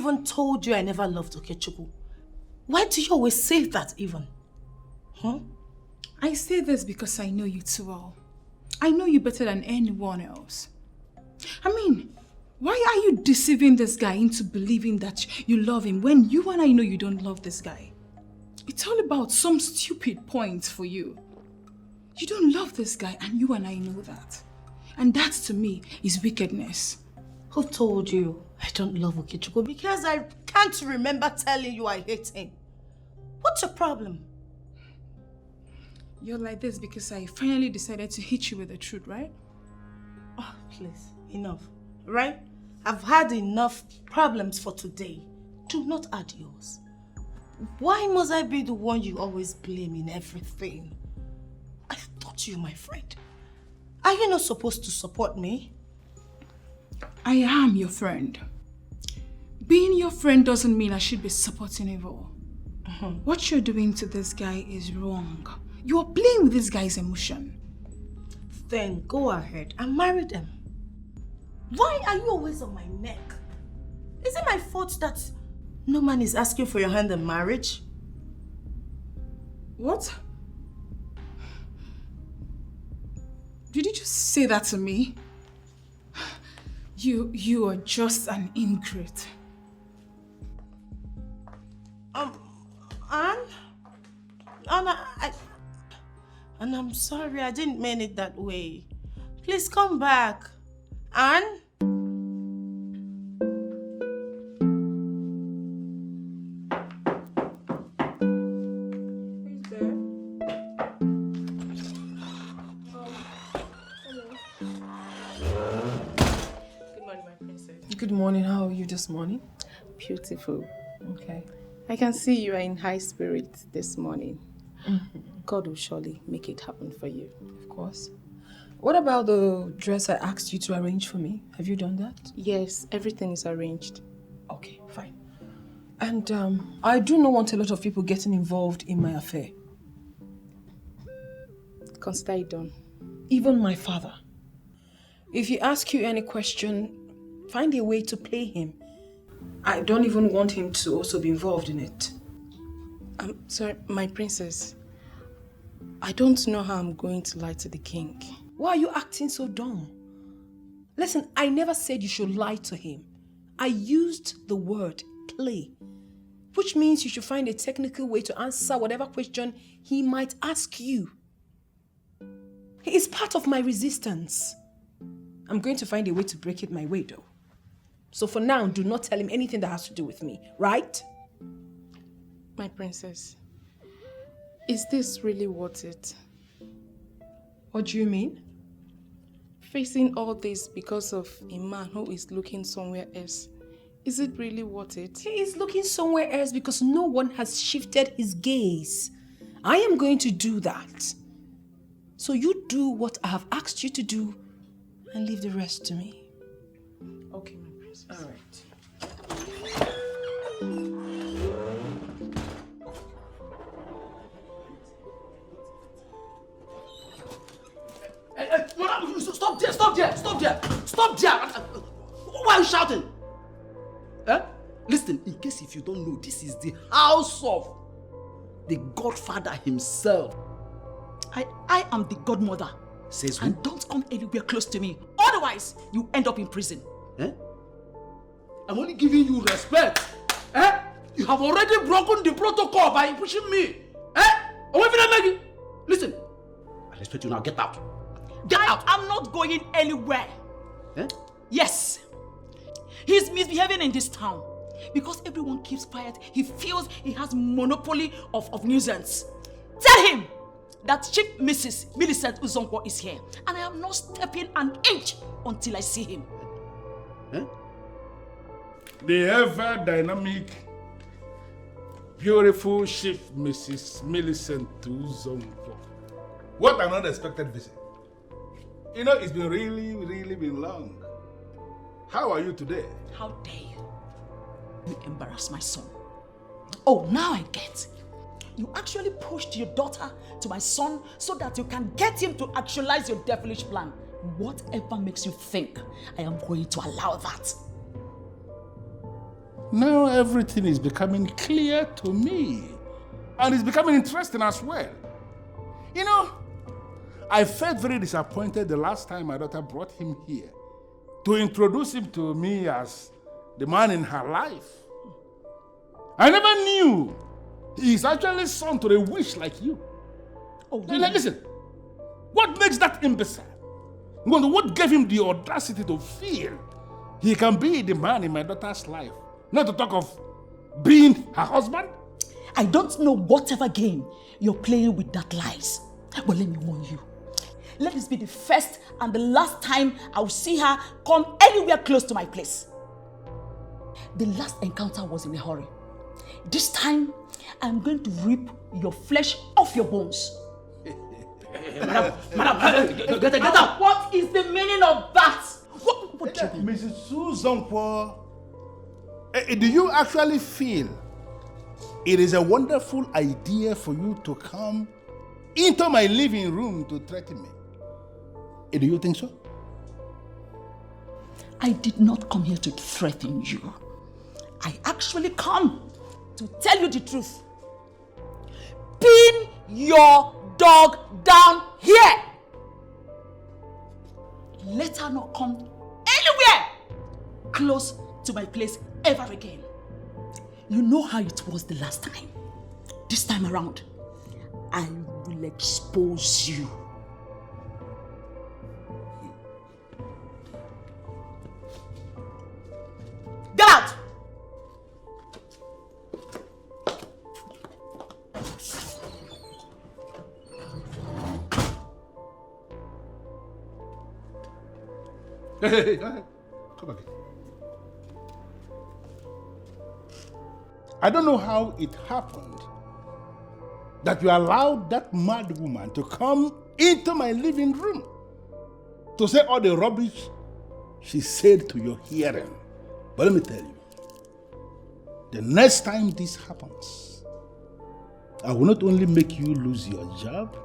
even told you I never loved Okechukwu? Why do you always say that even? Huh? I say this because I know you too well. I know you better than anyone else. I mean, why are you deceiving this guy into believing that you love him when you and I know you don't love this guy? It's all about some stupid points for you. You don't love this guy and you and I know that. And that to me is wickedness. Who told you I don't love Okechukwu? Because I can't remember telling you I hate him. What's your problem? You're like this because I finally decided to hit you with the truth, right? Oh, please, enough, right? I've had enough problems for today. Do not add yours. Why must I be the one you always blame in everything? I thought you, my friend. Are you not supposed to support me? I am your friend. Being your friend doesn't mean I should be supporting evil. What you're doing to this guy is wrong. You are playing with this guy's emotion. Then go ahead and marry them. Why are you always on my neck? Is it my fault that no man is asking for your hand in marriage? What? Did you just say that to me? You are just an ingrate. Anne, I'm sorry, I didn't mean it that way. Please come back. Anne? Who's there? Hello. Good morning, my princess. Good morning. How are you this morning? Beautiful. Okay. I can see you are in high spirits this morning. God will surely make it happen for you. Of course. What about the dress I asked you to arrange for me? Have you done that? Yes, everything is arranged. Okay, fine. And I do not want a lot of people getting involved in my affair. Consider it done. Even my father. If he asks you any question, find a way to play him. I don't even want him to also be involved in it. I'm sorry, my princess. I don't know how I'm going to lie to the king. Why are you acting so dumb? Listen, I never said you should lie to him. I used the word play, which means you should find a technical way to answer whatever question he might ask you. He is part of my resistance. I'm going to find a way to break it my way though. So for now, do not tell him anything that has to do with me, right? My princess, is this really worth it? What do you mean? Facing all this because of a man who is looking somewhere else. Is it really worth it? He is looking somewhere else because no one has shifted his gaze. I am going to do that. So you do what I have asked you to do and leave the rest to me. Okay, my princess. All right. Stop there! Stop there! Stop there! Stop there! Why are you shouting? Listen, in case if you don't know, this is the house of the Godfather himself. I am the godmother. Says who? And don't come anywhere close to me. Otherwise, you end up in prison. I'm only giving you respect. You have already broken the protocol by pushing me. Listen, I respect you now. Get out. Get out. I'm not going anywhere. Yes. He's misbehaving in this town. Because everyone keeps quiet, he feels he has monopoly of nuisance. Tell him that Chief Mrs. Millicent Uzonkwo is here. And I am not stepping an inch until I see him. The ever-dynamic, beautiful Chief Mrs. Millicent Uzonkwo. What an unexpected visit. You know, it's been really been long. How are you today? How dare you? You embarrass my son. Oh, now I get. You actually pushed your daughter to my son so that you can get him to actualize your devilish plan. Whatever makes you think I am going to allow that. Now everything is becoming clear to me. And it's becoming interesting as well. You know, I felt very disappointed the last time my daughter brought him here to introduce him to me as the man in her life. I never knew he's actually son to a witch like you. Oh, really? Listen, what makes that imbecile? What gave him the audacity to feel he can be the man in my daughter's life? Not to talk of being her husband? I don't know whatever game you're playing with that lies. But let me warn you. Let this be the first and the last time I will see her come anywhere close to my place. The last encounter was in a hurry. This time, I'm going to rip your flesh off your bones. Madam, get out! What is the meaning of that? What do you mean? Mrs. Susan, do you actually feel it is a wonderful idea for you to come into my living room to threaten me? Do you think so? I did not come here to threaten you. I actually come to tell you the truth. Pin your dog down here. Let her not come anywhere close to my place ever again. You know how it was the last time. This time around, I will expose you. Get out! Hey, come again. I don't know how it happened that you allowed that mad woman to come into my living room to say all the rubbish she said to your hearing. But let me tell you, the next time this happens, I will not only make you lose your job,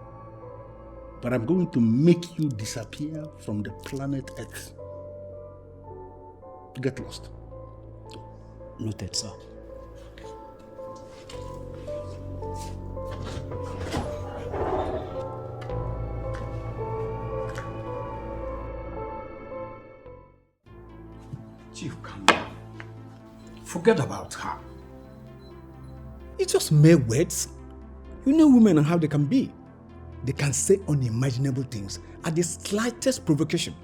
but I'm going to make you disappear from the planet Earth. Get lost. Noted, sir. Chief, calm down. Forget about her. It's just mere words. You know women and how they can be. They can say unimaginable things at the slightest provocation.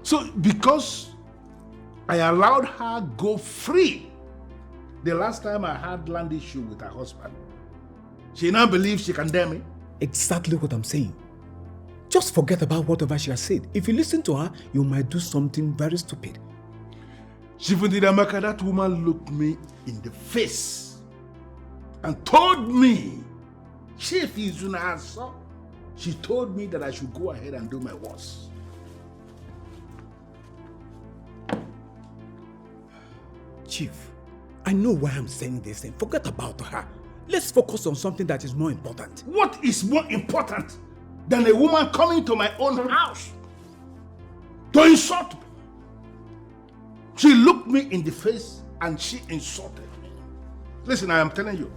So, because I allowed her go free the last time I had land issue with her husband, she now believes she can dare me? Exactly what I'm saying. Just forget about whatever she has said. If you listen to her, you might do something very stupid. Shifundidamaka, that woman looked me in the face and told me, Chief Izunasa, she told me that I should go ahead and do my worst. Chief, I know why I'm saying this and forget about her. Let's focus on something that is more important. What is more important than a woman coming to my own house to insult me? She looked me in the face and she insulted me. Listen, I am telling you.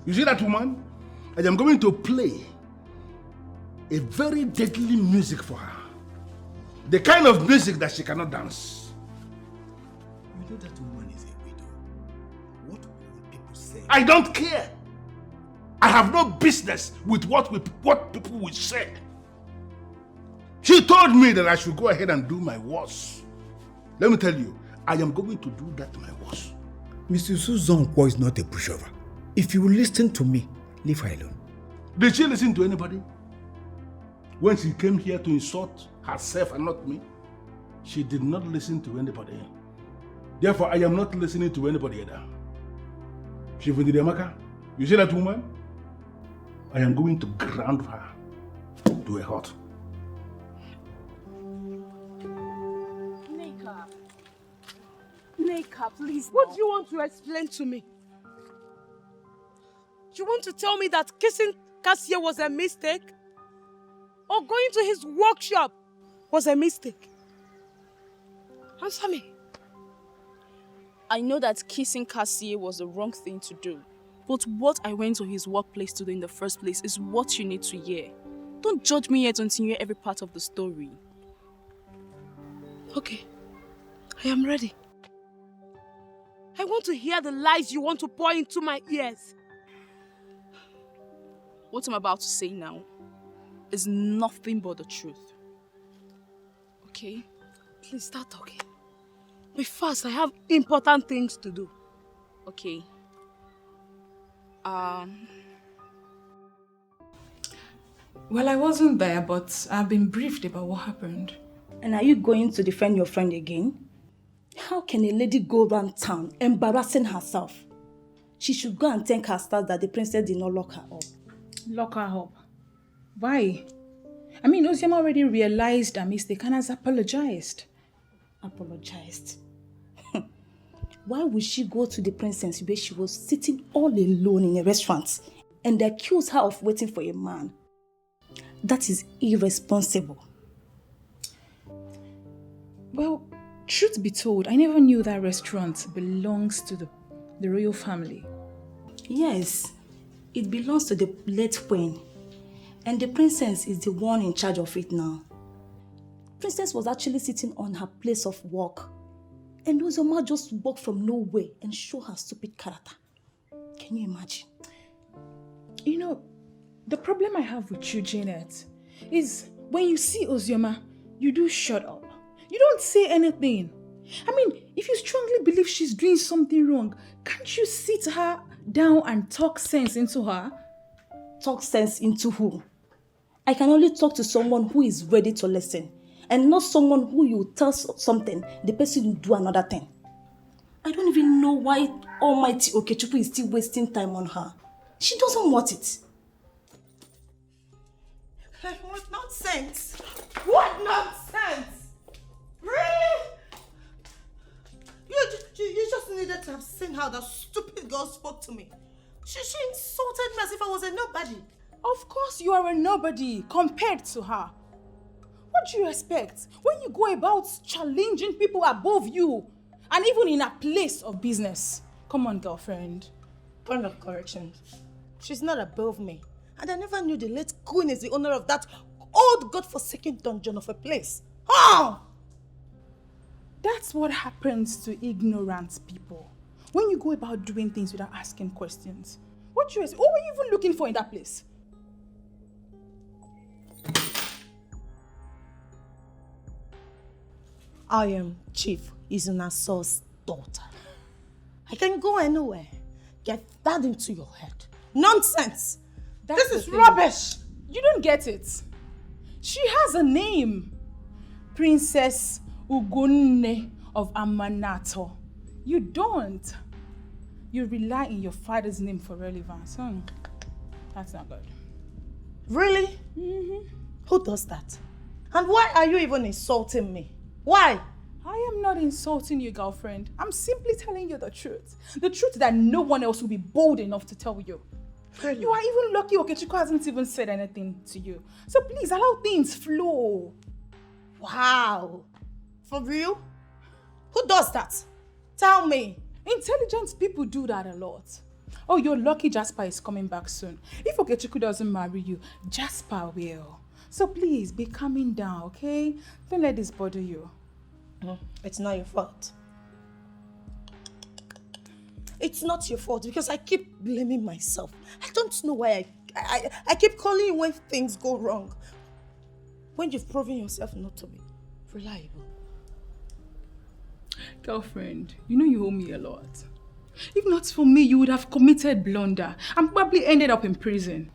You see that woman? I am going to play a very deadly music for her. The kind of music that she cannot dance. You know that woman is a widow. What will people say? I don't care. I have no business with what people will say. She told me that I should go ahead and do my worst. Let me tell you, I am going to do that my worst. Mr. Suzankwo is not a pushover. If you will listen to me, leave her alone. Did she listen to anybody? When she came here to insult herself and not me, she did not listen to anybody. Therefore, I am not listening to anybody either. Shivundidamaka, you see that woman? I am going to ground her to a halt. Nneka, please. What do you want to explain to me? You want to tell me that kissing Cassia was a mistake? Or going to his workshop was a mistake? Answer me. I know that kissing Cassie was the wrong thing to do. But what I went to his workplace to do in the first place is what you need to hear. Don't judge me yet until you hear every part of the story. Okay, I am ready. I want to hear the lies you want to pour into my ears. What I'm about to say now is nothing but the truth. Okay? Please start talking. But first, I have important things to do. Okay. Well, I wasn't there, but I've been briefed about what happened. And are you going to defend your friend again? How can a lady go around town embarrassing herself? She should go and thank her stars that the princess did not lock her up. Lock her up? Why? I mean, Ozioma already realized her mistake and has apologized. Apologized? Why would she go to the princess where she was sitting all alone in a restaurant and accuse her of waiting for a man? That is irresponsible. Well, truth be told, I never knew that restaurant belongs to the royal family. Yes, it belongs to the late queen. And the princess is the one in charge of it now. Princess was actually sitting on her place of work. And Ozioma just walked from nowhere and showed her stupid character. Can you imagine? You know, the problem I have with you, Janet, is when you see Ozioma, you do shut up. You don't say anything. I mean, if you strongly believe she's doing something wrong, can't you sit her down and talk sense into her? Talk sense into who? I can only talk to someone who is ready to listen. And not someone who you tell something, the person will do another thing. I don't even know why Almighty Okechukwu is still wasting time on her. She doesn't want it. What nonsense! What nonsense! Really? You just needed to have seen how that stupid girl spoke to me. She insulted me as if I was a nobody. Of course you are a nobody compared to her. What do you expect when you go about challenging people above you and even in a place of business? Come on, girlfriend. Point of correction. She's not above me. And I never knew the late queen is the owner of that old godforsaken dungeon of a place. Oh! That's what happens to ignorant people. When you go about doing things without asking questions. What were you even looking for in that place? I am Chief Izunaso's daughter. I can go anywhere. Get that into your head. Nonsense! This is rubbish! You don't get it. She has a name. Princess Ugunne of Amanato. You don't. You rely on your father's name for relevance. That's not good. Really? Mm-hmm. Who does that? And why are you even insulting me? Why? I am not insulting you, girlfriend. I'm simply telling you the truth. The truth that no one else will be bold enough to tell you. Really? You are even lucky Okechukwu hasn't even said anything to you. So please allow things flow. Wow. For real? Who does that? Tell me. Intelligent people do that a lot. Oh, you're lucky Jasper is coming back soon. If Okechukwu doesn't marry you, Jasper will. So please, be calming down, okay? Don't let this bother you. It's not your fault. It's not your fault because I keep blaming myself. I don't know why I keep calling you when things go wrong. When you've proven yourself not to be reliable. Girlfriend, you know you owe me a lot. If not for me, you would have committed blunder and probably ended up in prison.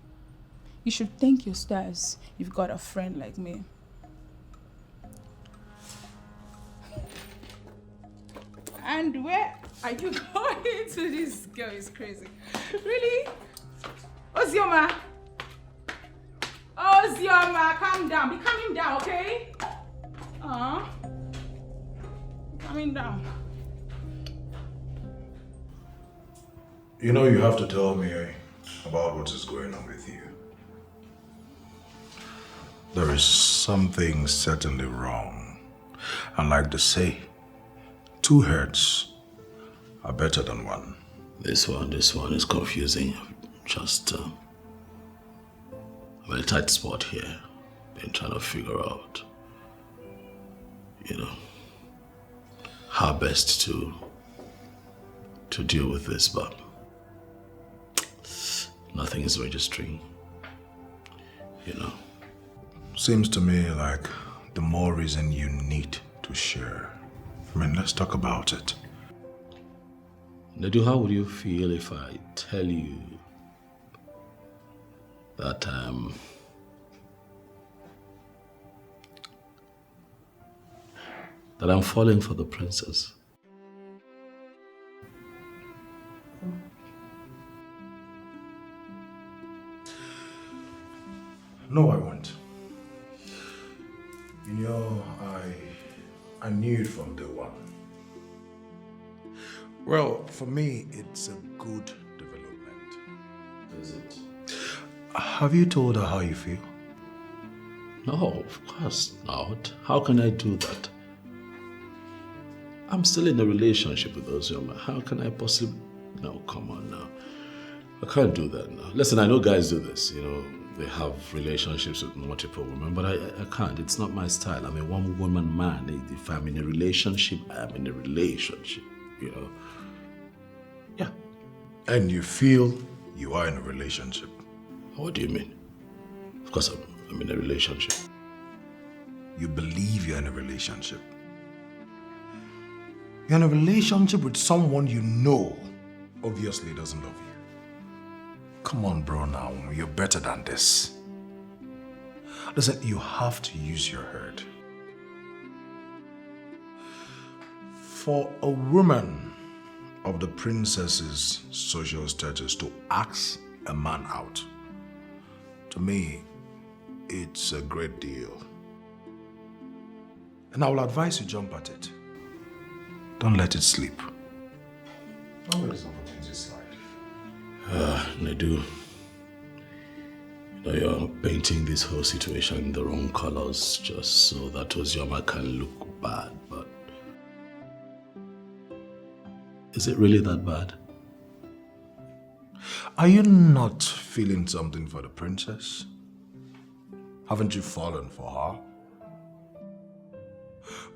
You should thank your stars you've got a friend like me. And where are you going to? This girl is crazy. Really? Ozioma! Ozioma, calm down. Be calming down, okay? Calming down. You know you have to tell me about what is going on with you. There is something certainly wrong. And like they say, two heads are better than one. This one is confusing. Just, I'm in a tight spot here. Been trying to figure out, how best to deal with this, but nothing is registering, Seems to me like the more reason you need to share. I mean, let's talk about it. Nedu, how would you feel if I tell you that I'm falling for the princess? No, I won't. I knew it from day one. Well, for me, it's a good development. Is it? Have you told her how you feel? No, of course not. How can I do that? I'm still in a relationship with Ozioma. How can I possibly... No, come on now. I can't do that now. Listen, I know guys do this, They have relationships with multiple women, but I can't. It's not my style. I'm a one-woman man. If I'm in a relationship, I'm in a relationship, Yeah. And you feel you are in a relationship? What do you mean? Of course I'm in a relationship. You believe you're in a relationship? You're in a relationship with someone you know obviously doesn't love you. Come on, bro, now. You're better than this. Listen, you have to use your head. For a woman of the princess's social status to ask a man out, to me, it's a great deal. And I will advise you jump at it. Don't let it sleep. Don't let this opportunity slide. Nedu, you're painting this whole situation in the wrong colors just so that Ozioma can look bad, but is it really that bad? Are you not feeling something for the princess? Haven't you fallen for her?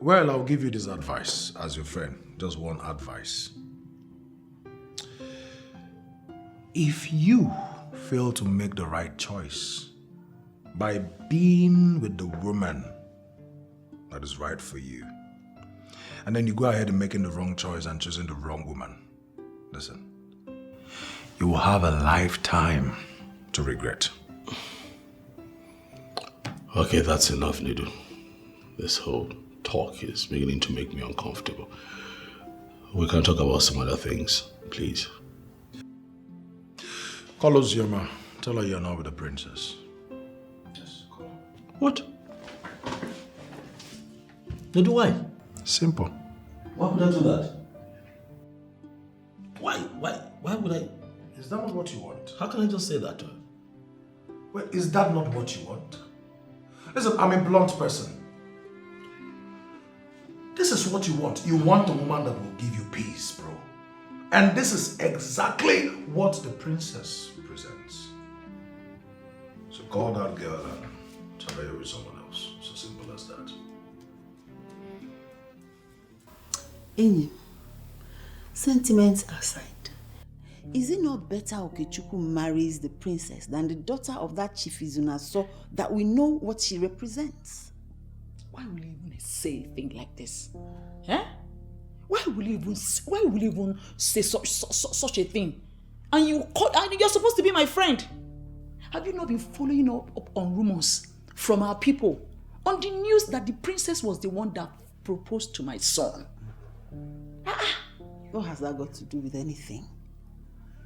Well, I'll give you this advice as your friend. Just one advice. If you fail to make the right choice by being with the woman that is right for you, and then you go ahead and making the wrong choice and choosing the wrong woman, listen, you will have a lifetime to regret. Okay, that's enough, Nedu. This whole talk is beginning to make me uncomfortable. We can talk about some other things, please. Call Ozioma. Tell her you're not with the princess. Yes, call her. What? Nedu, why? Simple. Why would I do that? Why would I? Is that not what you want? How can I just say that to her? Well, is that not what you want? Listen, I'm a blunt person. This is what you want. You want a woman that will give you peace, bro. And this is exactly what the princess presents. So call that girl and tell her you're with someone else. So simple as that. Enyi, sentiments aside, is it not better Okechukwu marries the princess than the daughter of that Chief Izunaso that we know what she represents? Why will you even say a thing like this? Eh? Why will you even say such a thing? And you're supposed to be my friend. Have you not been following up on rumors from our people on the news that the princess was the one that proposed to my son? What has that got to do with anything?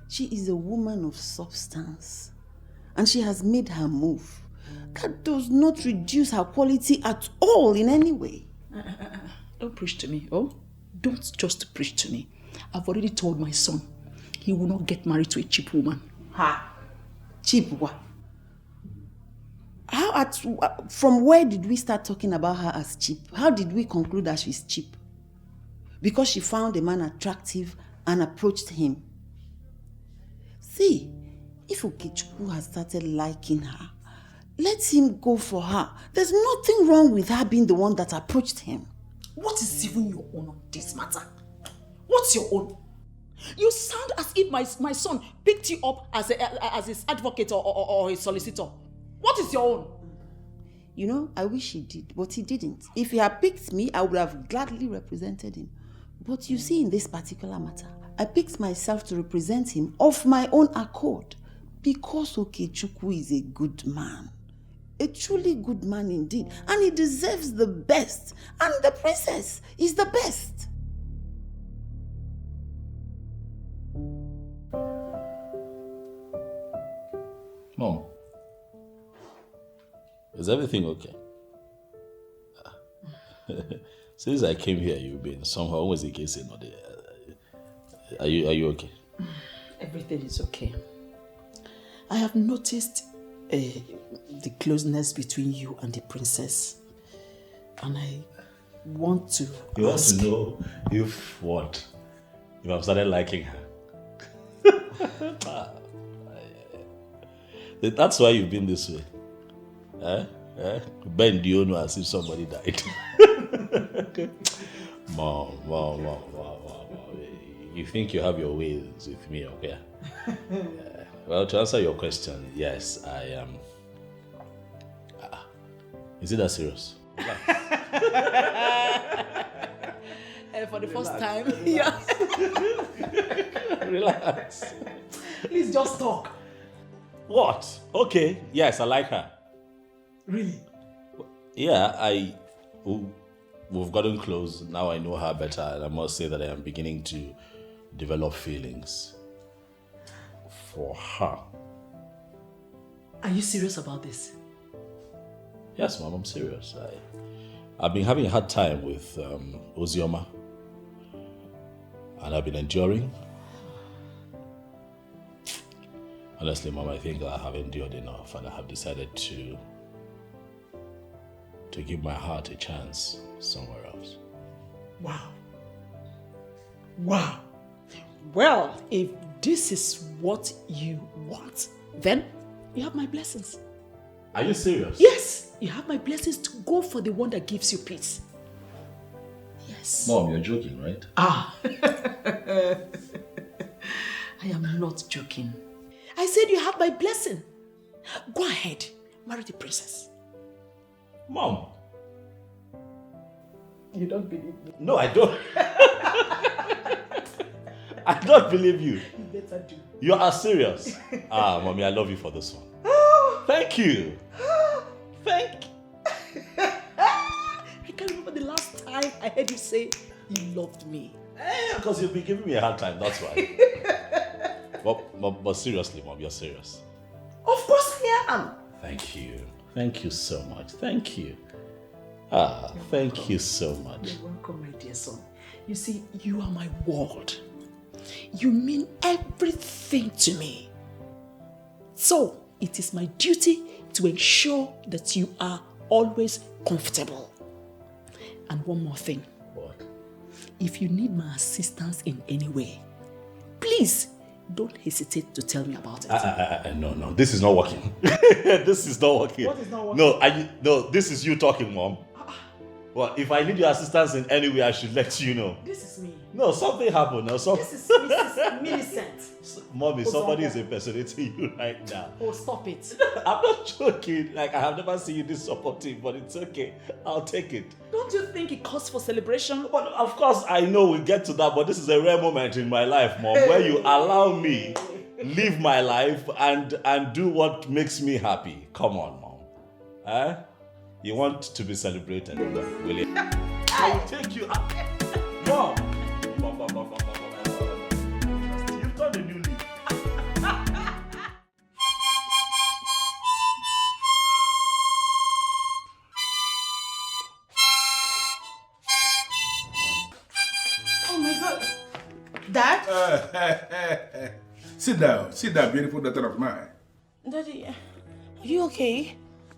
She is a woman of substance and she has made her move. That does not reduce her quality at all in any way. Don't preach to me, oh? Don't just preach to me. I've already told my son he will not get married to a cheap woman. Ha! Cheap what? From where did we start talking about her as cheap? How did we conclude that she's cheap? Because she found a man attractive and approached him. See, if Okechukwu has started liking her, let him go for her. There's nothing wrong with her being the one that approached him. What is even your own on this matter? What's your own? You sound as if my son picked you up as his advocate or his solicitor. What is your own? You know, I wish he did, but he didn't. If he had picked me, I would have gladly represented him. But you see, in this particular matter, I picked myself to represent him of my own accord because Okechukwu is a good man. A truly good man indeed. And he deserves the best. And the princess is the best. Mom, is everything okay? Since I came here, you've been somehow always the case in order. Are you okay? Everything is okay. I have noticed the closeness between you and the princess, and I want to You want to know if what? If I've started liking her? That's why you've been this way. Bend the owner as if somebody died. Mom. You think you have your ways with me, okay? Well, to answer your question, yes, I am. Is it that serious? For the first time, yeah. Relax. Please just talk. What? Okay, yes, I like her. Really? Yeah, we've gotten close. Now I know her better, and I must say that I am beginning to develop feelings for her. Are you serious about this? Yes, Mom, I'm serious. I've been having a hard time with Ozioma, and I've been enduring. Honestly, Mom, I think I have endured enough, and I have decided to give my heart a chance somewhere else. Wow. Well, if this is what you want, then you have my blessings. Are you serious? Yes, you have my blessings to go for the one that gives you peace. Yes. Mom, you're joking, right? I am not joking. I said you have my blessing. Go ahead, marry the princess. Mom. You don't believe me? No, I don't. I don't believe you. You better do. You are serious. Mommy, I love you for this one. Thank you. I can't remember the last time I heard you say you loved me. Because you've been giving me a hard time, that's why. but seriously, Mom, you're serious. Of course I am. Thank you. Thank you so much. Thank you. Thank you so much. You're welcome, my dear son. You see, you are my world. You mean everything to me. So, it is my duty to ensure that you are always comfortable. And one more thing. What? If you need my assistance in any way, please don't hesitate to tell me about it. No, this is not working. This is not working. What is not working? No, this is you talking, Mom. Well, if I need your assistance in any way, I should let you know. This is me. No, something happened. This is Mrs. Millicent. Mommy, somebody is impersonating you right now. Oh, stop it. I'm not joking. Like, I have never seen you this supportive, but it's okay. I'll take it. Don't you think it calls for celebration? But of course, I know we'll get to that, but this is a rare moment in my life, Mom, where you allow me live my life and do what makes me happy. Come on, Mom. You want to be celebrated, will you? I'll take you out. Mom! You've got a new leaf. Oh my God. Dad? Sit down, beautiful daughter of mine. Daddy, are you okay?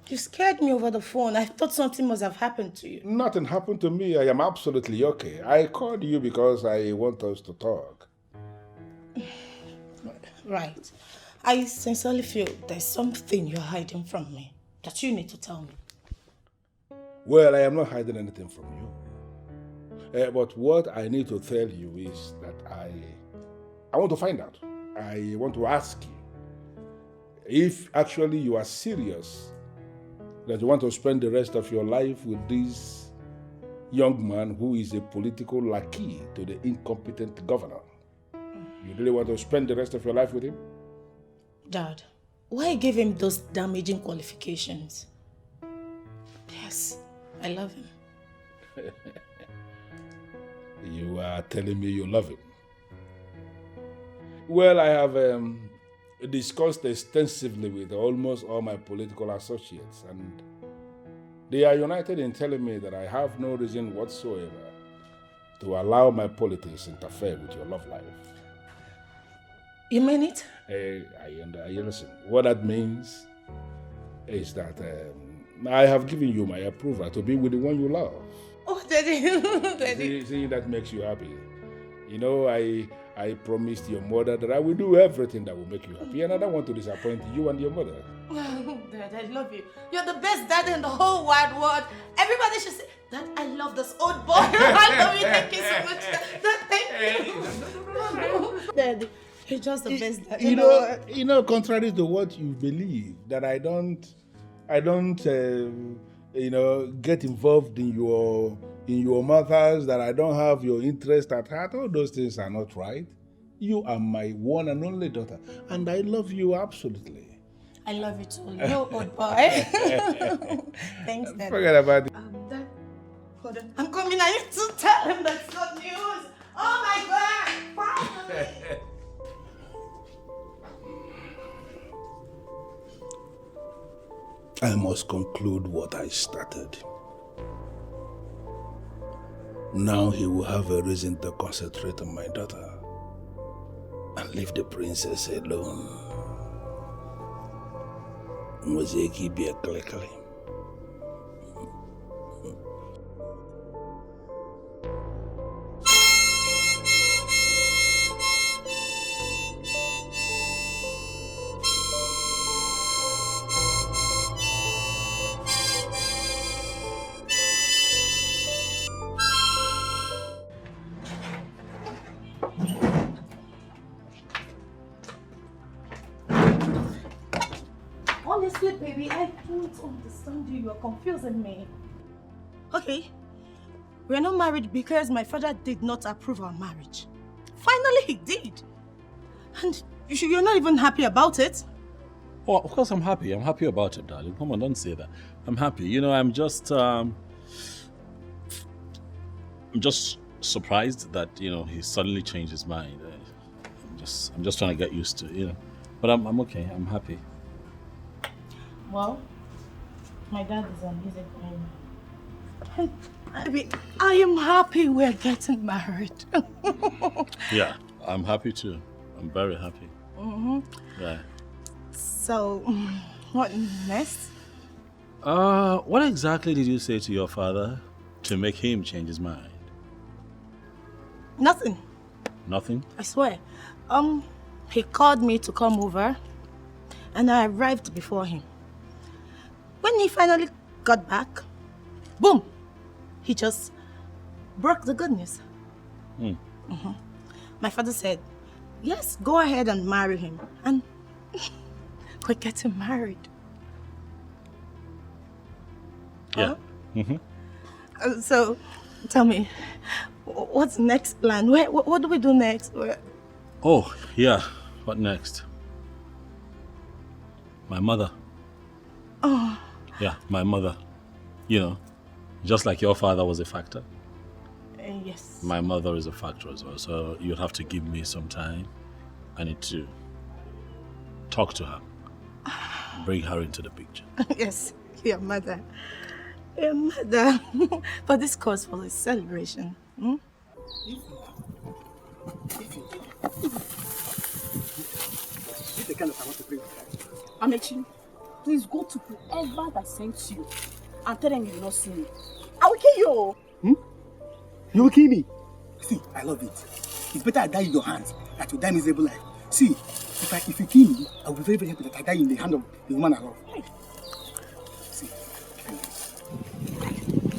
You scared me over the phone. I thought something must have happened to you. Nothing happened to me. I am absolutely okay. I called you because I want us to talk. Right. I sincerely feel there's something you're hiding from me that you need to tell me. Well, I am not hiding anything from you. But what I need to tell you is that I want to find out. I want to ask you if actually you are serious that you want to spend the rest of your life with this young man who is a political lackey to the incompetent governor. You really want to spend the rest of your life with him? Dad, why give him those damaging qualifications? Yes, I love him. You are telling me you love him. Well, I have discussed extensively with almost all my political associates, and they are united in telling me that I have no reason whatsoever to allow my politics interfere with your love life. You mean it? I listen. What that means is that I have given you my approval to be with the one you love. Oh, Daddy. Daddy. See, that makes you happy. You know, I promised your mother that I will do everything that will make you happy, and I don't want to disappoint you and your mother. Dad, I love you. You're the best dad in the whole wide world. Everybody should say, Dad, I love this old boy. I love you. Thank you so much. Dad, thank you. Daddy, you're just the best dad in the world. You know, contrary to what you believe, that I don't get involved in your matters, that I don't have your interest at heart. All those things are not right. You are my one and only daughter, and I love you absolutely. I love you too, you old boy. Thanks, Dad. Forget about it. Dad, hold on. I'm coming. I need to tell him that's good news. Oh my God! Finally! I must conclude what I started. Now he will have a reason to concentrate on my daughter and leave the princess alone. Mozeki be a clickly. Honestly, baby, I don't understand you. You're confusing me. Okay, we're not married because my father did not approve our marriage. Finally, he did. And you're not even happy about it. Oh, of course I'm happy. I'm happy about it, darling. Come on, don't say that. I'm happy. You know, I'm just surprised that, you know, he suddenly changed his mind. I'm just trying to get used to it, you know. But I'm okay. I'm happy. Well, my dad is on music right now. I am happy we're getting married. Yeah, I'm happy too. I'm very happy. Mm-hmm. Yeah. So, what next? What exactly did you say to your father to make him change his mind? Nothing. Nothing? I swear. He called me to come over, and I arrived before him. When he finally got back, boom, he just broke the good news. Mm-hmm. My father said, yes, go ahead and marry him. And we're getting married. Yeah. Huh? Mm-hmm. So, tell me, what's the next plan? What do we do next? Oh, yeah. What next? My mother. Oh. Yeah, my mother. You know, just like your father was a factor. Yes. My mother is a factor as well. So you'd have to give me some time. I need to talk to her. Bring her into the picture. Yes, your mother. Your mother. But this calls for a celebration. Hmm? The kind of I want to bring with her. Amechi, please go to whoever that sent you and tell them you will not see me. I will kill you. You will kill me? See, I love it. It's better I die in your hands than to die miserable life. See, If you kill me, I will be very, very happy that I die in the hand of the woman I love.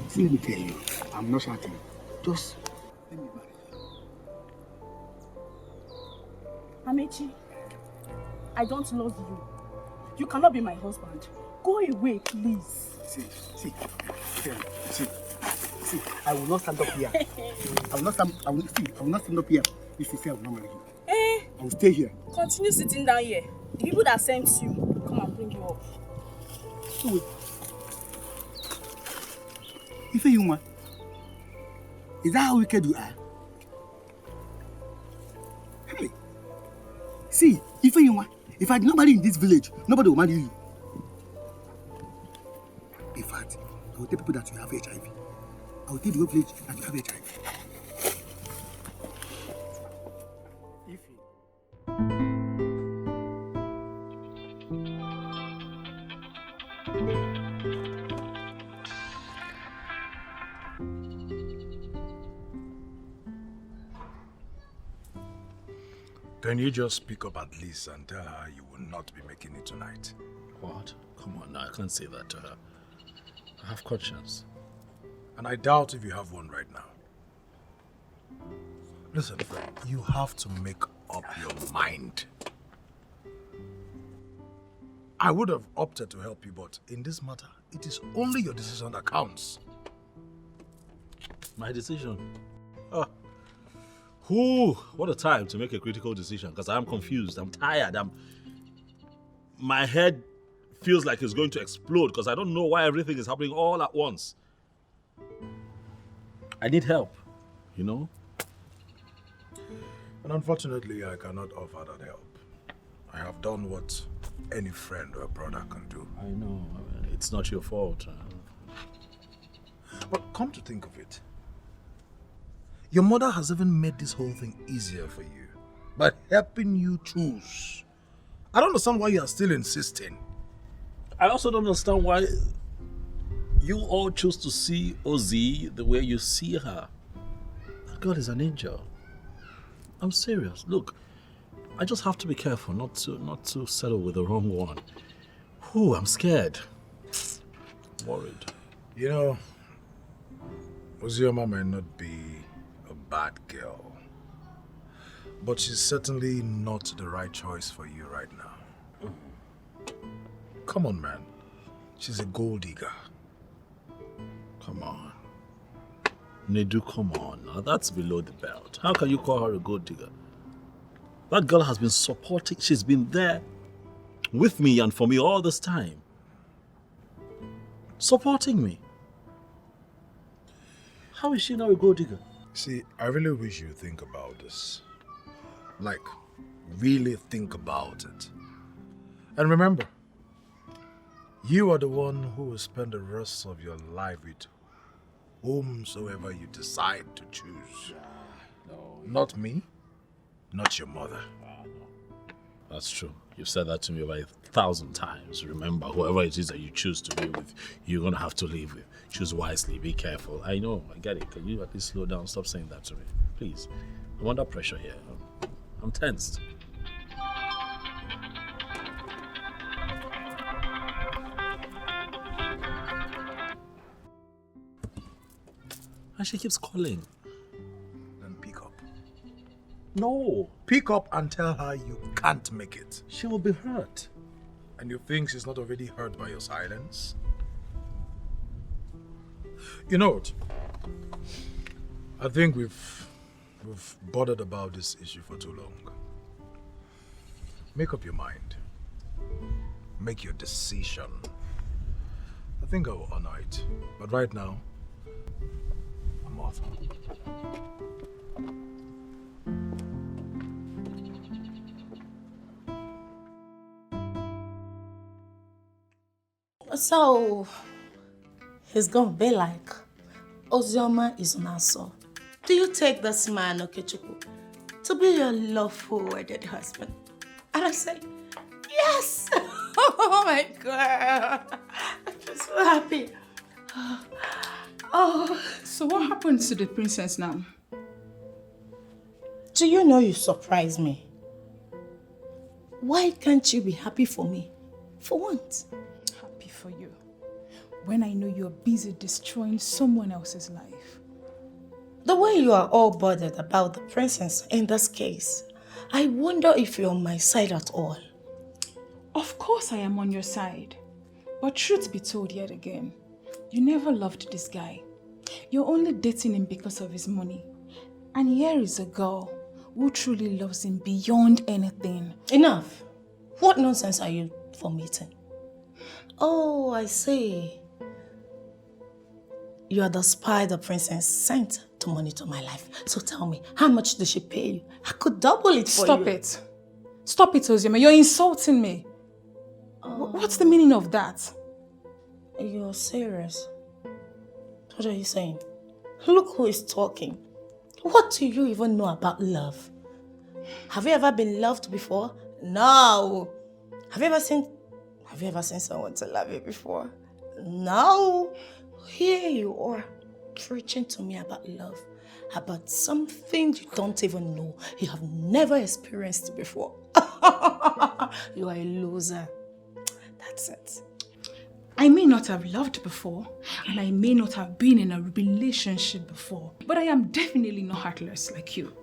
See, let me tell you, I'm not shouting. Just let me marry you. Amechi, I don't love you. You cannot be my husband. Go away, please. See, I will not stand up here. I will not stand up here if you say I will not marry you. I will stay here. Continue sitting down here. The people that sent you come and bring you up. So wait. If you want, is that how wicked you are? Hey. See, if you want, if I did not marry in this village, nobody will marry you. In fact, I will tell people that you have HIV. I will tell the whole village that you have HIV. Can you just speak up at least and tell her you will not be making it tonight? What? Come on now, I can't say that to her. I have conscience. And I doubt if you have one right now. Listen, Fred, you have to make up your mind. I would have opted to help you, but in this matter, it is only your decision that counts. My decision? Whew, what a time to make a critical decision, because I'm confused, I'm tired, my head feels like it's going to explode because I don't know why everything is happening all at once. I need help, you know? And unfortunately, I cannot offer that help. I have done what any friend or brother can do. I know, it's not your fault. But come to think of it, your mother has even made this whole thing easier for you by helping you choose. I don't understand why you are still insisting. I also don't understand why you all choose to see Ozzy the way you see her. That girl is an angel. I'm serious. Look, I just have to be careful not to settle with the wrong one. Whew, I'm scared. Worried. You know, Ozioma may not be a bad girl, but she's certainly not the right choice for you right now. Come on, man. She's a gold digger. Come on. Nedu, come on. Now that's below the belt. How can you call her a gold digger? That girl has been supporting, she's been there with me and for me all this time. Supporting me. How is she now a gold digger? See, I really wish you think about this. Like, really think about it. And remember, you are the one who will spend the rest of your life with whomsoever you decide to choose. No. Not me, not your mother. That's true. You've said that to me over 1,000 times. Remember, whoever it is that you choose to be with, you're going to have to live with. Choose wisely, be careful. I know, I get it. Can you at least slow down? Stop saying that to me. Please. I'm under pressure here. I'm tensed. And she keeps calling. Then pick up. No. Pick up and tell her you can't make it. She will be hurt. And you think she's not already hurt by your silence? You know what? I think we've bothered about this issue for too long. Make up your mind. Make your decision. I think I will honor it. But right now, I'm off. So, he's gonna be like, Ozioma is an asshole. Do you take this man, Okechukwu, to be your lawful wedded husband? And I say, yes! Oh my God! I'm so happy. Oh. So what happens to the princess now? Do you know you surprised me? Why can't you be happy for me? For once. Happy for you. When I know you're busy destroying someone else's life. The way you are all bothered about the princess in this case, I wonder if you're on my side at all. Of course I am on your side. But truth be told yet again, you never loved this guy. You're only dating him because of his money. And here is a girl who truly loves him beyond anything. Enough. What nonsense are you vomiting? Oh, I see. You are the spy the princess sent to monitor my life. So tell me, how much did she pay you? I could double it for you. Stop it. Stop it, Ozioma. You're insulting me. What's the meaning of that? You're serious? What are you saying? Look who is talking. What do you even know about love? Have you ever been loved before? No. Have you ever seen someone to love you before? No. Here you are, preaching to me about love, about something you don't even know, you have never experienced before. You are a loser. That's it. I may not have loved before, and I may not have been in a relationship before, but I am definitely not heartless like you.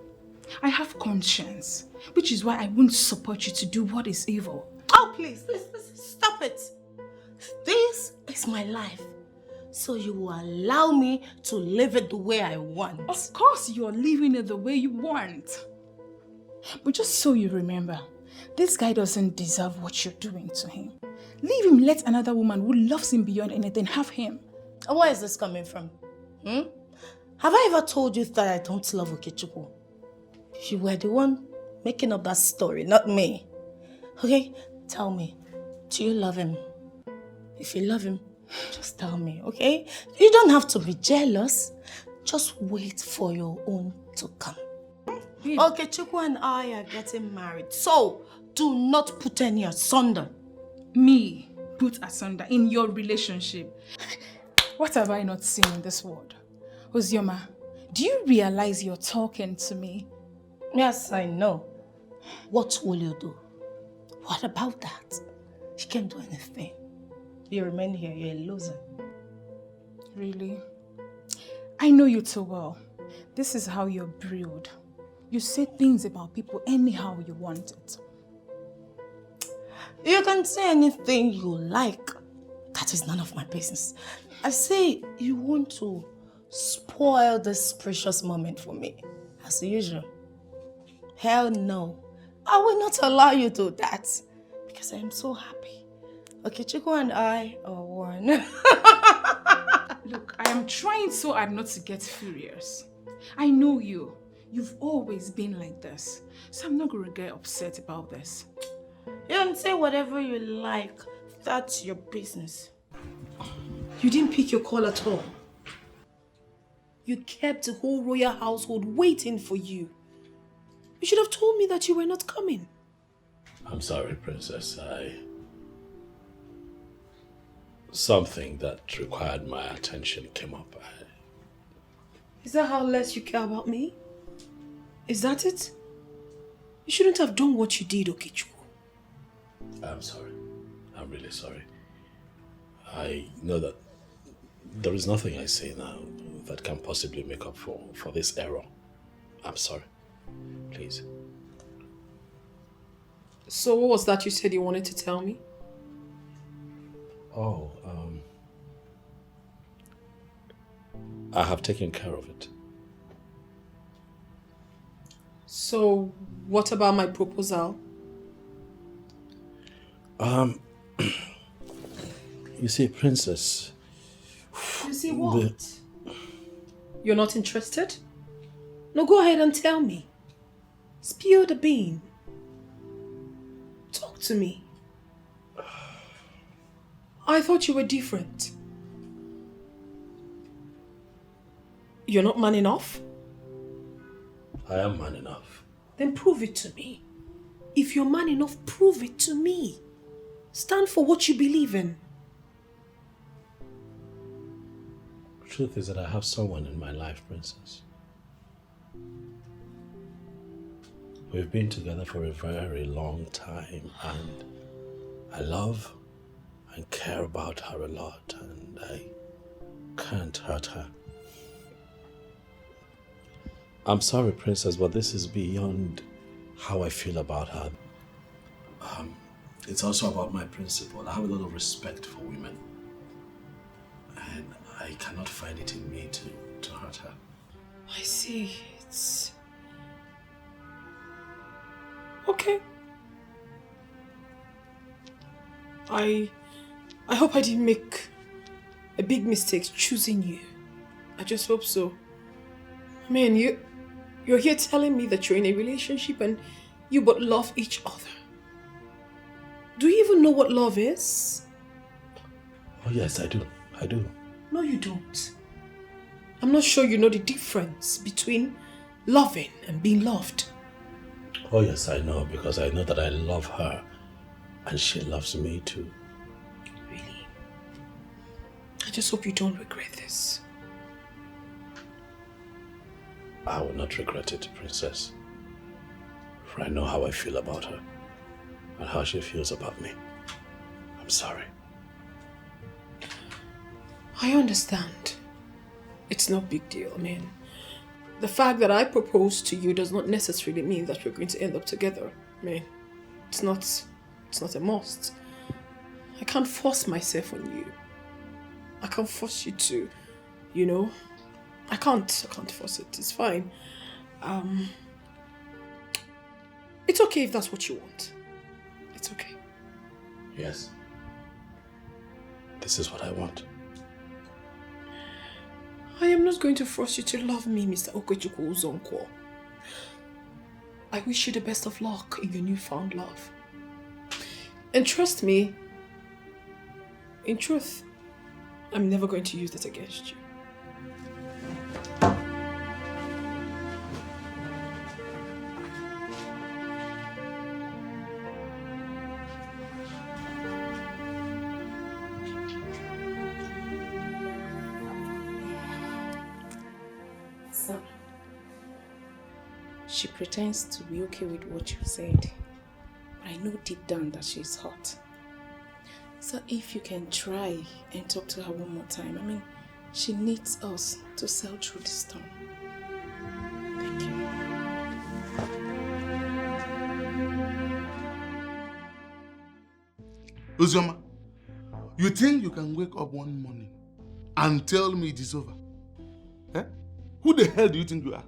I have conscience, which is why I won't support you to do what is evil. Oh, please, stop it. This is my life. So you will allow me to live it the way I want. Of course you're living it the way you want. But just so you remember, this guy doesn't deserve what you're doing to him. Leave him, let another woman who loves him beyond anything have him. Where is this coming from? Have I ever told you that I don't love Okechukwu? You were the one making up that story, not me. Okay, tell me, do you love him? If you love him, just tell me, okay? You don't have to be jealous. Just wait for your own to come. Okechukwu and I are getting married, so do not put any asunder. Me put asunder in your relationship? What have I not seen in this world? Ozioma, do you realize you're talking to me? Yes, I know. What will you do? What about that? You can't do anything. You remain here, you're a loser. Really? I know you too well. This is how you're brewed. You say things about people anyhow you want it. You can say anything you like. That is none of my business. I say you want to spoil this precious moment for me, as usual. Hell no. I will not allow you to do that because I am so happy. Okechukwu and I are one. Look, I am trying so hard not to get furious. I know you. You've always been like this. So I'm not going to get upset about this. You can say whatever you like. That's your business. You didn't pick your call at all. You kept the whole royal household waiting for you. You should have told me that you were not coming. I'm sorry, Princess. Something that required my attention came up. Is that how less you care about me? Is that it? You shouldn't have done what you did, Okechukwu. I'm sorry. I'm really sorry. I know that there is nothing I say now that can possibly make up for this error. I'm sorry. Please. So what was that you said you wanted to tell me? Oh, I have taken care of it. So what about my proposal? You see, Princess... You see what? You're not interested? No, go ahead and tell me. Spill the bean. Talk to me. I thought you were different. You're not man enough? I am man enough. Then prove it to me. If you're man enough, prove it to me. Stand for what you believe in. The truth is that I have someone in my life, Princess. We've been together for a very long time, and I love and care about her a lot, and I can't hurt her. I'm sorry, Princess, but this is beyond how I feel about her. It's also about my principle. I have a lot of respect for women, and I cannot find it in me to hurt her. I see. It's... okay. I hope I didn't make a big mistake choosing you. I just hope so. I mean, you're here telling me that you're in a relationship and you both love each other. Do you even know what love is? Oh yes, I do. I do. No, you don't. I'm not sure you know the difference between loving and being loved. Oh yes, I know, because I know that I love her and she loves me too. Really? I just hope you don't regret this. I will not regret it, Princess. For I know how I feel about her and how she feels about me. I'm sorry. I understand. It's no big deal. I mean, the fact that I proposed to you does not necessarily mean that we're going to end up together. I mean, it's not a must. I can't force myself on you. I can't force you to, you know. I can't force it. It's fine. It's okay if that's what you want. It's okay. Yes. This is what I want. I am not going to force you to love me, Mr. Okechukwu Uzonkwo. I wish you the best of luck in your newfound love. And trust me, in truth, I'm never going to use it against you. She pretends to be okay with what you said, but I know deep down that she's hot. So if you can try and talk to her one more time, I mean, she needs us to sail through this storm. Thank you. Uzoma, you think you can wake up one morning and tell me it is over? Eh? Who the hell do you think you are?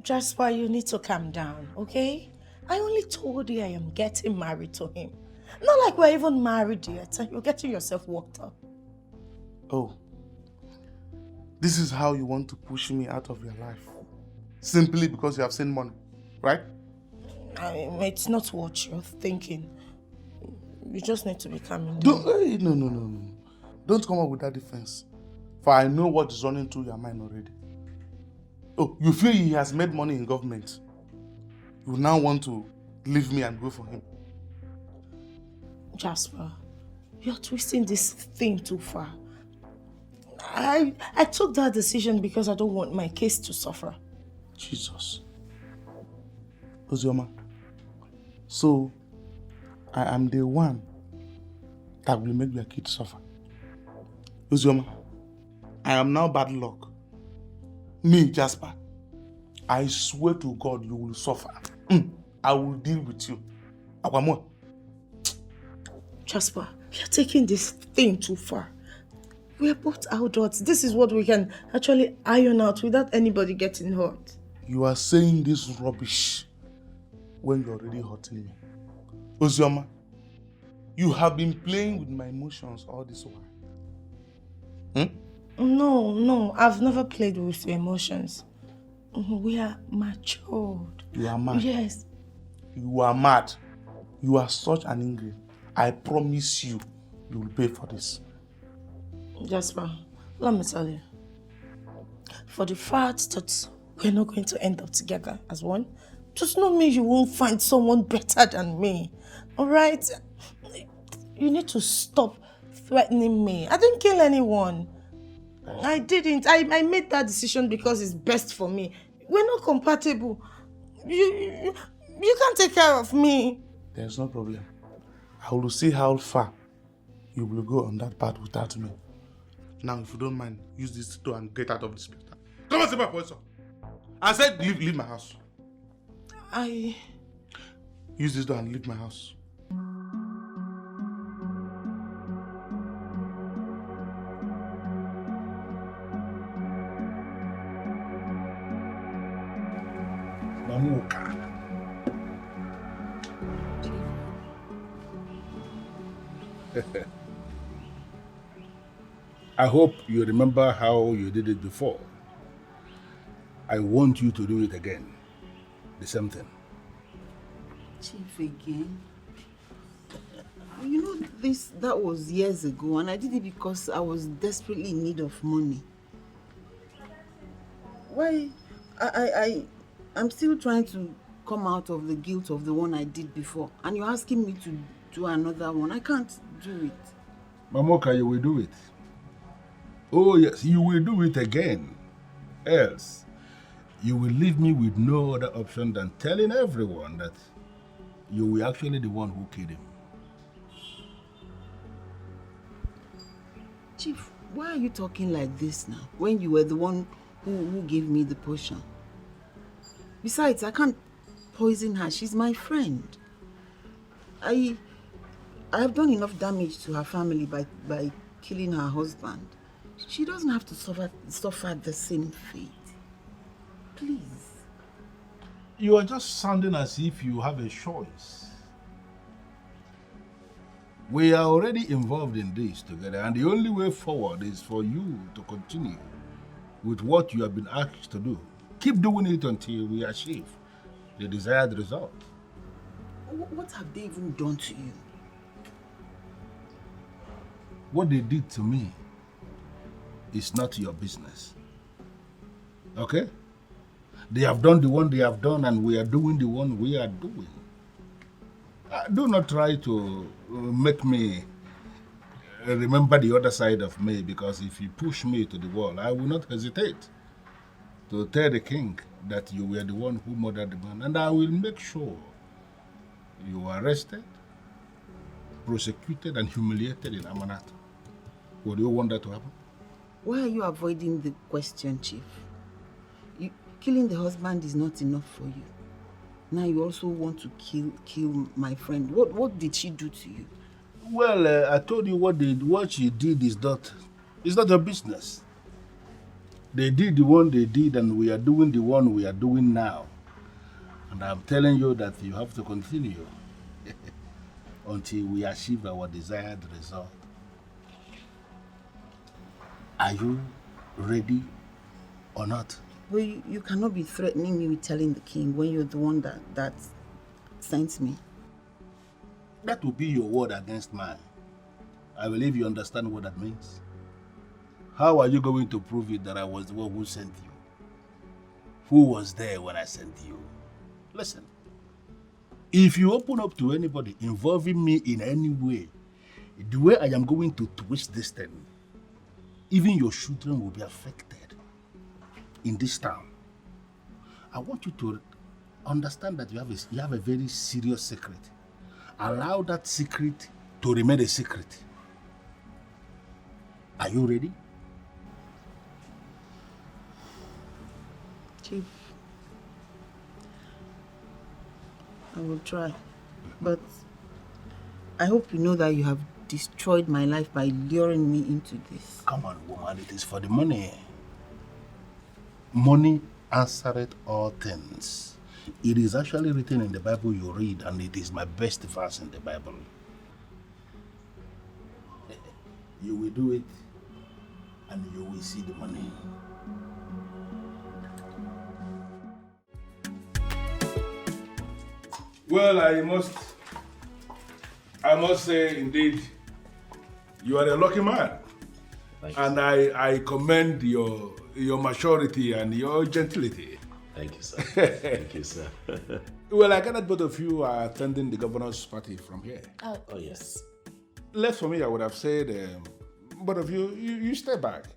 Jasper, you need to calm down, okay? I only told you I am getting married to him. Not like we're even married yet. You're getting yourself worked up. Oh. This is how you want to push me out of your life. Simply because you have seen money, right? It's not what you're thinking. You just need to be calming No. down. Don't come up with that defense. For I know what is running through your mind already. Oh, you feel he has made money in government. You now want to leave me and go for him. Jasper, you're twisting this thing too far. I took that decision because I don't want my case to suffer. Jesus. Ozioma, so I am the one that will make your kid suffer. Ozioma, I am now bad luck. Me, Jasper, I swear to God you will suffer. I will deal with you. Akwamo. Jasper, you're taking this thing too far. We're both adults. This is what we can actually iron out without anybody getting hurt. You are saying this rubbish when you're already hurting me. Ozioma, you have been playing with my emotions all this while. No, I've never played with your emotions. We are matured. You are mad. Yes. You are mad. You are such an ingrate. I promise you, you will pay for this. Jasper, let me tell you. For the fact that we're not going to end up together as one, does not mean you won't find someone better than me. Alright? You need to stop threatening me. I didn't kill anyone. I didn't. I made that decision because it's best for me. We're not compatible. You can't take care of me. There's no problem. I will see how far you will go on that path without me. Now, if you don't mind, use this door and get out of this place. Come and see my position. I said leave my house. Use this door and leave my house. Mamuka. I hope you remember how you did it before. I want you to do it again. The same thing. Chief, again? You know, that was years ago, and I did it because I was desperately in need of money. Why? I'm still trying to come out of the guilt of the one I did before, and you're asking me to do another one. I can't do it. Mamoka, you will do it. Oh yes, you will do it again. Else, you will leave me with no other option than telling everyone that you were actually the one who killed him. Chief, why are you talking like this now, when you were the one who gave me the potion? Besides, I can't poison her. She's my friend. I have done enough damage to her family by killing her husband. She doesn't have to suffer the same fate. Please. You are just sounding as if you have a choice. We are already involved in this together, and the only way forward is for you to continue with what you have been asked to do. Keep doing it until we achieve the desired result. What have they even done to you? What they did to me is not your business. Okay? They have done the one they have done, and we are doing the one we are doing. Do not try to make me remember the other side of me, because if you push me to the wall, I will not hesitate to tell the king that you were the one who murdered the man, and I will make sure you are arrested, prosecuted, and humiliated in Amanat. Would you want that to happen? Why are you avoiding the question, Chief? Killing the husband is not enough for you. Now you also want to kill my friend. What did she do to you? Well, I told you what she did is not your business. They did the one they did, and we are doing the one we are doing now. And I'm telling you that you have to continue until we achieve our desired result. Are you ready or not? Well, you cannot be threatening me with telling the king when you're the one that sent me. That will be your word against mine. I believe you understand what that means. How are you going to prove it that I was the one who sent you? Who was there when I sent you? Listen, if you open up to anybody involving me in any way, the way I am going to twist this thing, even your children will be affected in this town. I want you to understand that you have a very serious secret. Allow that secret to remain a secret. Are you ready? Chief, I will try, but I hope you know that you have destroyed my life by luring me into this. Come on, woman, it is for the money. Money answereth all things. It is actually written in the Bible you read, and it is my best verse in the Bible. You will do it, and you will see the money. Well, I must say, indeed, you are a lucky man. And I commend your maturity and your gentility. Thank you, sir. Thank you, sir. Well, I gathered both of you are attending the governor's party from here. Oh, yes. Left for me, I would have said, both of you stay back.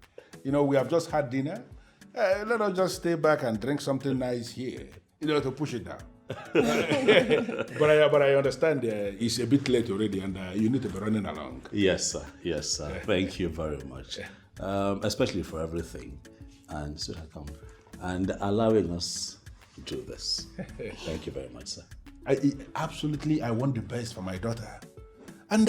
You know, we have just had dinner. Let us just stay back and drink something nice here, to push it down. but I understand it's a bit late already and you need to be running along. Yes, sir. Yes, sir. Thank you very much. Especially for everything. And so I come and allowing us to do this. Thank you very much, sir. I want the best for my daughter. And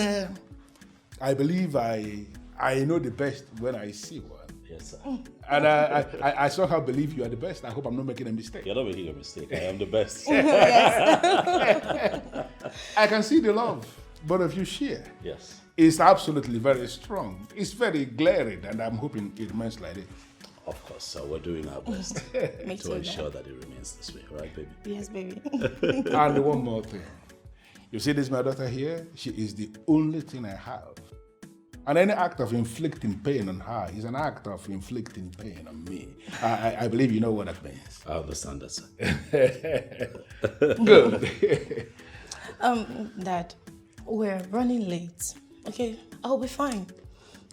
I believe I know the best when I see one. Yes, sir. And I somehow believe you are the best. I hope I'm not making a mistake. You're not making a mistake. I am the best. I can see the love both of you share. Yes. It's absolutely very strong. It's very glaring, and I'm hoping it remains like it. Of course, sir. We're doing our best to ensure that it remains this way. Right, baby? Yes, baby. And one more thing. You see this, my daughter here? She is the only thing I have. And any act of inflicting pain on her is an act of inflicting pain on me. I believe you know what that means. I understand that, sir. Good. Dad, we're running late. Okay, I'll be fine.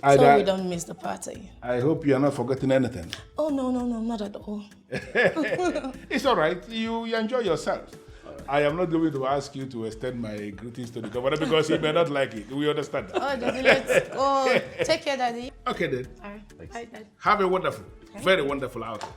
So we don't miss the party. I hope you are not forgetting anything. Oh, no, not at all. It's all right. You enjoy yourself. I am not going to ask you to extend my greetings to the governor because he may not like it. We understand that. Oh, Daddy, let's go. Take care, Daddy. Okay, then. All right. Bye, Daddy. Have a wonderful, very wonderful outing.